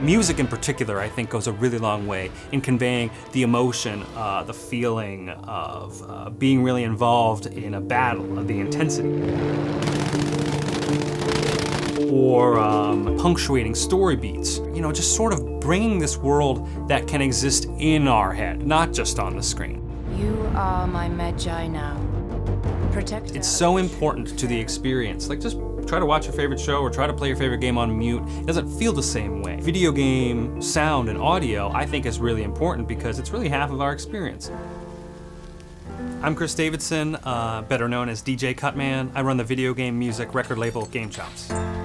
Music in particular, I think, goes a really long way in conveying the emotion, the feeling of being really involved in a battle, of the intensity. Or punctuating story beats. You know, just sort of bringing this world that can exist in our head, not just on the screen. You are my Magi now. Protect. It's so important to the experience. Like, just try to watch your favorite show or try to play your favorite game on mute. It doesn't feel the same way. Video game sound and audio, I think, is really important because it's really half of our experience. I'm Chris Davidson, better known as DJ Cutman. I run the video game music record label GameChops.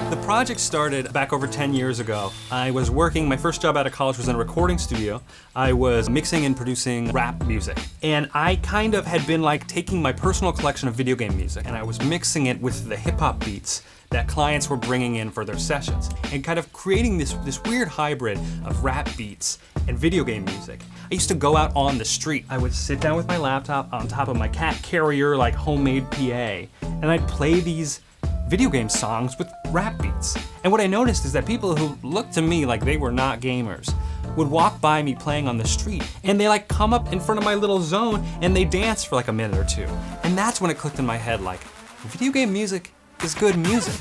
The project started back over 10 years ago. I was working, my first job out of college was in a recording studio. I was mixing and producing rap music. And I kind of had been like taking my personal collection of video game music and I was mixing it with the hip hop beats that clients were bringing in for their sessions and kind of creating this weird hybrid of rap beats and video game music. I used to go out on the street. I would sit down with my laptop on top of my cat carrier, like homemade PA, and I'd play these video game songs with rap beats. And what I noticed is that people who looked to me like they were not gamers would walk by me playing on the street and they like come up in front of my little zone and they dance for like a minute or two. And that's when it clicked in my head, like, video game music is good music.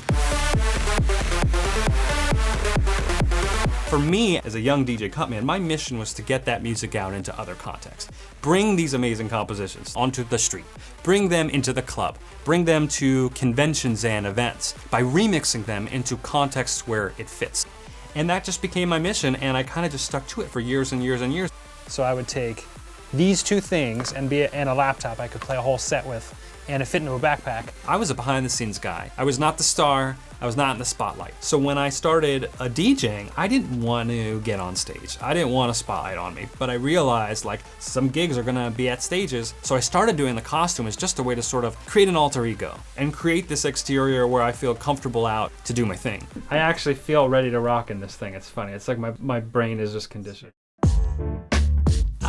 For me, as a young DJ Cutman, my mission was to get that music out into other contexts. Bring these amazing compositions onto the street. Bring them into the club. Bring them to conventions and events by remixing them into contexts where it fits. And that just became my mission, and I kind of just stuck to it for years and years and years. So I would take these two things and a laptop I could play a whole set with, and it fit into a backpack. I was a behind the scenes guy. I was not the star, I was not in the spotlight. So when I started DJing, I didn't want to get on stage. I didn't want a spotlight on me, but I realized like some gigs are gonna be at stages. So I started doing the costume as just a way to sort of create an alter ego and create this exterior where I feel comfortable out to do my thing. I actually feel ready to rock in this thing. It's funny, it's like my brain is just conditioned.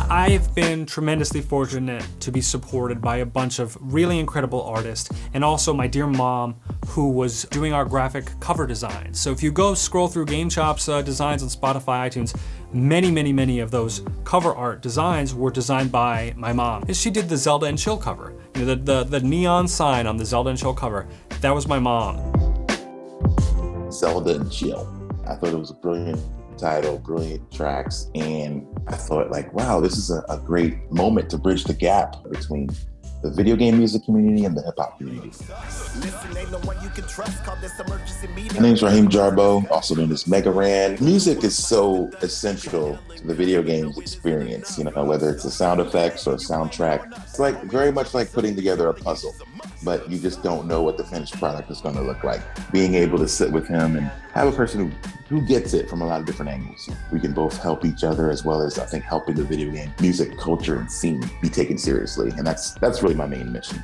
I've been tremendously fortunate to be supported by a bunch of really incredible artists and also my dear mom who was doing our graphic cover design. So if you go scroll through GameChops designs on Spotify, iTunes, many of those cover art designs were designed by my mom. And she did the Zelda and Chill cover. You know, the neon sign on the Zelda and Chill cover, that was my mom. Zelda and Chill. I thought it was a brilliant title, brilliant tracks, and I thought like, wow, this is a great moment to bridge the gap between the video game music community and the hip hop community. My name's Raheem Jarbo, also known as MegaRan. Music is so essential to the video games experience, you know, whether it's a sound effects or a soundtrack. It's like very much like putting together a puzzle, but you just don't know what the finished product is going to look like. Being able to sit with him and have a person who gets it from a lot of different angles. We can both help each other as well as, I think, helping the video game music culture and scene be taken seriously. And that's really my main mission.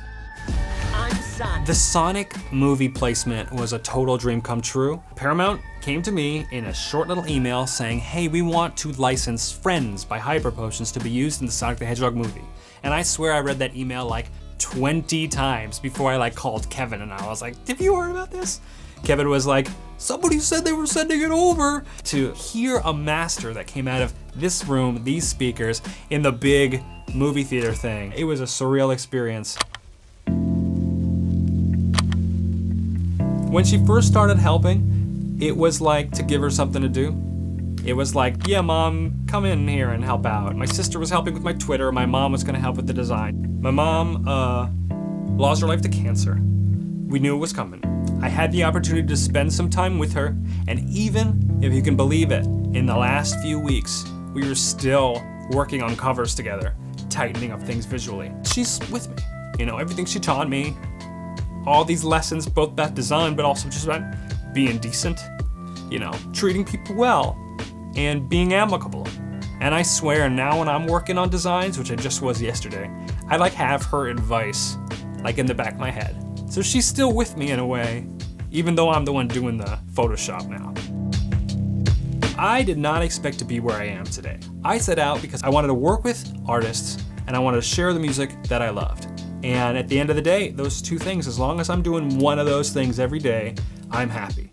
The Sonic movie placement was a total dream come true. Paramount came to me in a short little email saying, hey, we want to license Friends by Hyper Potions to be used in the Sonic the Hedgehog movie. And I swear I read that email like 20 times before I like called Kevin and I was like, have you heard about this? Kevin was like, somebody said they were sending it over. To hear a master that came out of this room, these speakers, in the big movie theater thing, it was a surreal experience. When she first started helping, it was like to give her something to do. It was like, yeah, Mom, come in here and help out. My sister was helping with my Twitter. My mom was gonna help with the design. My mom lost her life to cancer. We knew it was coming. I had the opportunity to spend some time with her, and even, if you can believe it, in the last few weeks, we were still working on covers together, tightening up things visually. She's with me. You know, everything she taught me, all these lessons, both about design, but also just about being decent, you know, treating people well, and being amicable. And I swear now when I'm working on designs, which I just was yesterday, I like have her advice like in the back of my head. So she's still with me in a way, even though I'm the one doing the Photoshop now. I did not expect to be where I am today. I set out because I wanted to work with artists and I wanted to share the music that I loved. And at the end of the day, those two things, as long as I'm doing one of those things every day, I'm happy.